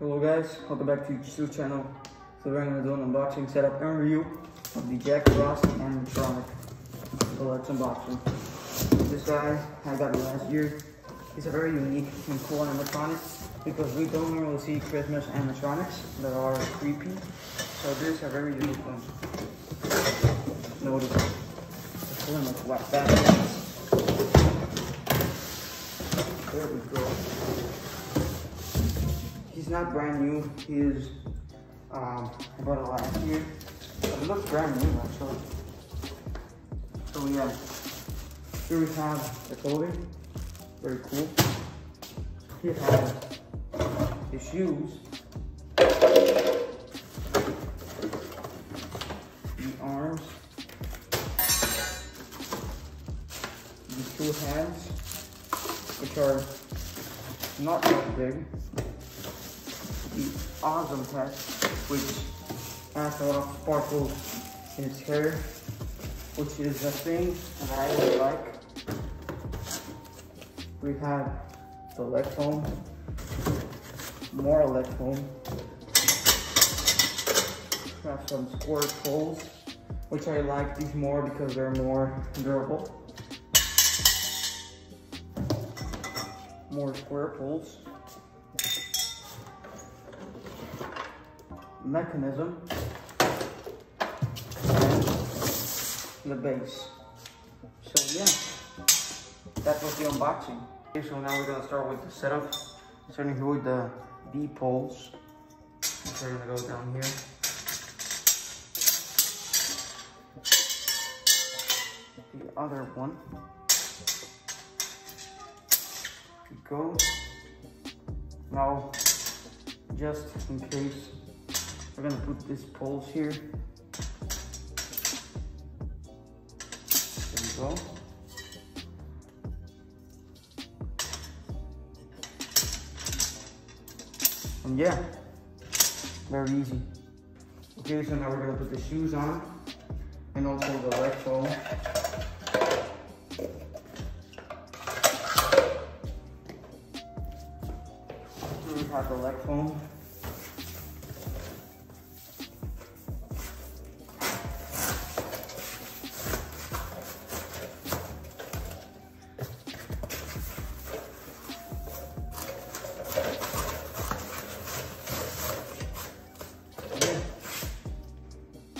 Hello guys, welcome back to YouTube channel. So we're going to do an unboxing, setup and review of the Jack Frost animatronic. So let's unbox him. This guy I got last year. He's a very unique and cool animatronic because we don't normally see Christmas animatronics that are creepy. So this is a very unique one. Notice the feeling like what that is. There we go. He's not brand new. He is I bought it last year. It looks brand new actually. So yeah, here we have the clothing. Very cool. He has the shoes, the arms, the two hands, which are not that big. The awesome hat, which has a lot of sparkles in its hair, which is a thing that I really like. We have the leg foam, more leg foam. We have some squirt poles, which I like these more because they're more durable. More square poles. Mechanism and the base. So yeah, that was the unboxing. Okay, so now we're gonna start with the setup. Starting here with the B poles. So we're gonna go down here. The other one. Here we go. Now, just in case, we're gonna put these poles here. There we go. And yeah, very easy. Okay, so now we're gonna put the shoes on and also the leg foam. Here we have the leg foam.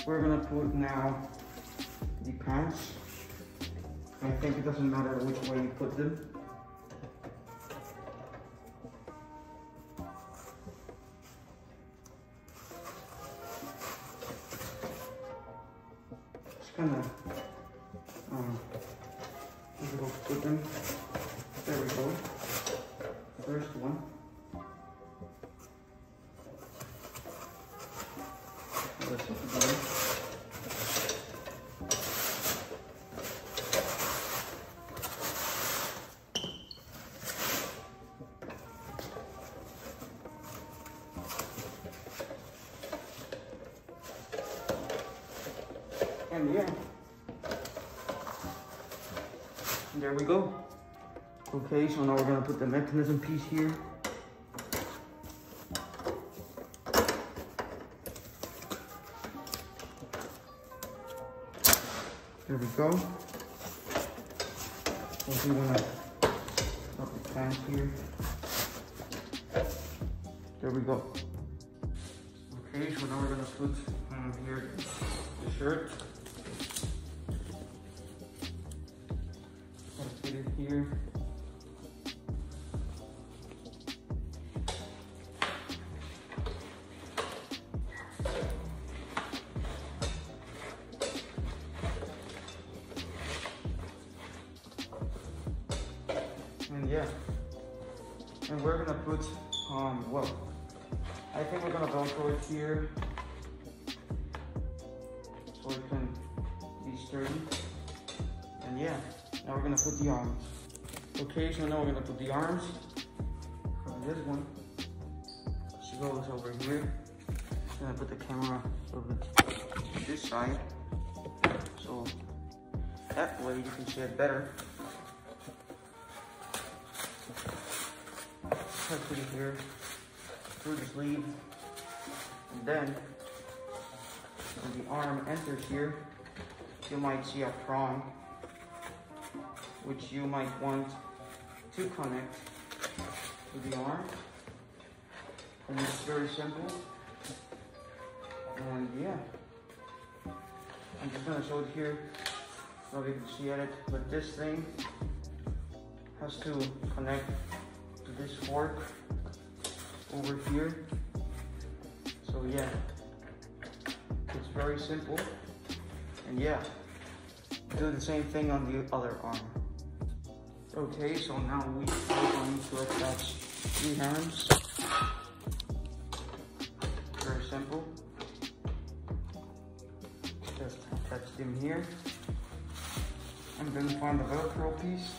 We're gonna put now the pants. I think it doesn't matter which way you put them. Just gonna put them. There we go. First one. And yeah, there we go. Okay, so now we're gonna put the mechanism piece here. There we go. Also, you wanna put the pants here. There we go. Okay, so now we're gonna put here the shirt. Put it here. And yeah, and we're gonna put well, I think we're gonna Velcro it here so it can be sturdy. And yeah, now we're gonna put the arms. Okay, so now we're gonna put the arms from this one. She goes over here. I'm gonna put the camera over this side, so that way you can see it better. Put it here. through the sleeve, and then when the arm enters here, you might see a prong, which you might want to connect to the arm. And it's very simple. And yeah, I'm just gonna show it here so you can see it. But this thing has to connect to this fork over here. So yeah, it's very simple. And yeah, do the same thing on the other arm. Okay, so now we are going to attach the hands. Very simple. Just attach them here. And then find the Velcro piece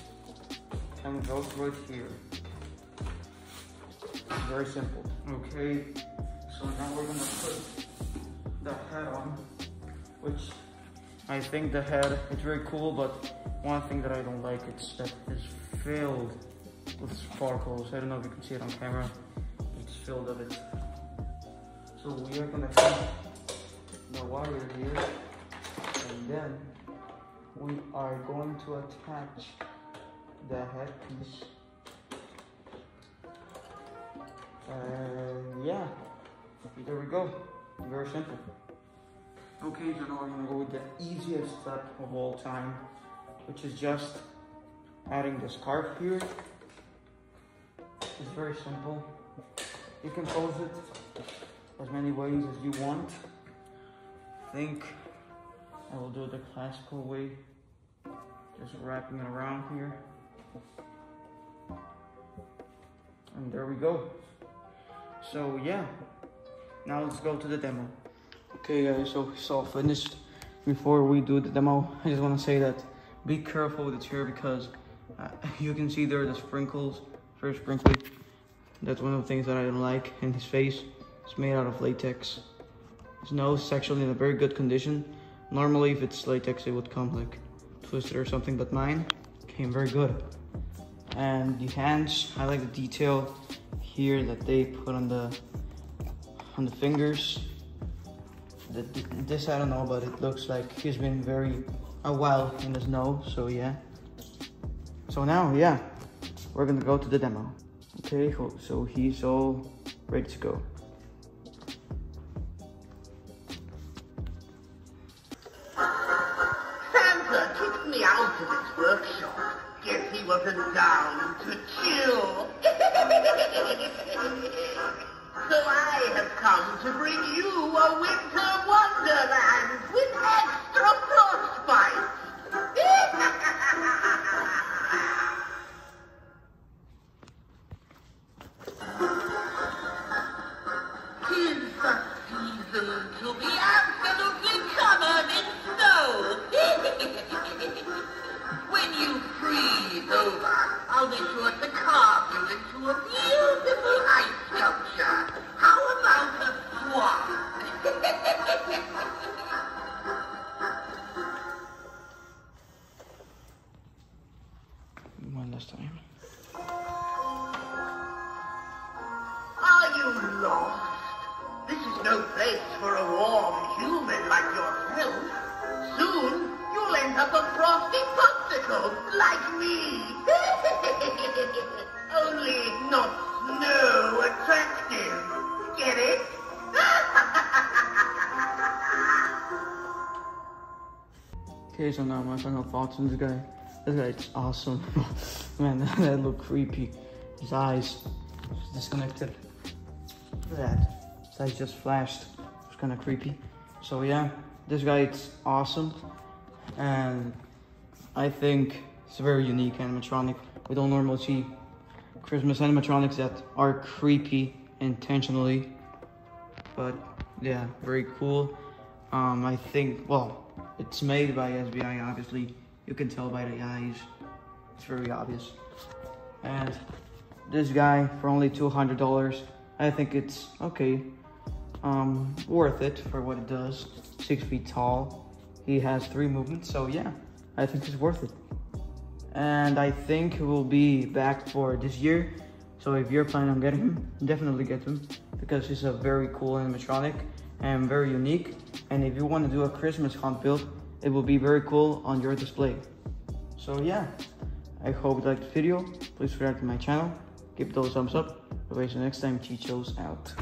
and Velcro it here. Very simple. Okay, so now we're gonna put the head on, which I think the head is very cool, but one thing that I don't like is that it's filled with sparkles. I don't know if you can see it on camera. It's filled with it. So we are gonna put the wire here, and then we are going to attach the head piece. And yeah, there we go. Very simple. Okay, so now we're gonna go with the easiest step of all time, which is just adding the scarf here. It's very simple. You can pose it as many ways as you want. I think I will do it the classical way, just wrapping it around here. And there we go. So yeah, now let's go to the demo. Okay guys, so it's all finished. Before we do the demo, I just want to say that be careful with the chair, because you can see there are the sprinkles, very sprinkly. That's one of the things that I don't like in his face. It's made out of latex. His nose is actually in a very good condition. Normally if it's latex it would come like twisted or something, but mine came very good. And the hands, I like the detail here that they put on the fingers. This I don't know, but it looks like he's been a while in the snow, so yeah. So now, yeah, we're gonna go to the demo. Okay, so he's all ready to go. Santa kicked me out of his workshop. Guess he wasn't down to chill. So I have come to bring you a winter wonderland with extra frostbite. Tis the season to be absolutely covered in snow. When you freeze over, I'll be sure to carve you into a beautiful ice sculpture. How about a swap? One last time. Are you lost? This is no place for a warm human like yourself. Soon, you'll end up a frosty popsicle like me. Only not snow attractive. Get it? Okay, so now my final thoughts on this guy. This guy is awesome. Man, that looked creepy. His eyes just disconnected. Look at that. His eyes just flashed. It's kind of creepy. So yeah, this guy is awesome. And I think it's a very unique animatronic. We don't normally see Christmas animatronics that are creepy intentionally. But yeah, very cool. I think, well, it's made by SBI, obviously. You can tell by the eyes. It's very obvious. And this guy, for only $200, I think it's okay. Worth it for what it does. 6 feet tall. He has 3 movements, so yeah, I think it's worth it. And I think he will be back for this year. So if you're planning on getting him, definitely get him, because he's a very cool animatronic and very unique. And if you want to do a Christmas hunt build, it will be very cool on your display. So yeah, I hope you liked the video. Please subscribe to my channel, give those thumbs up. Otherwise, next time, Chicho's out.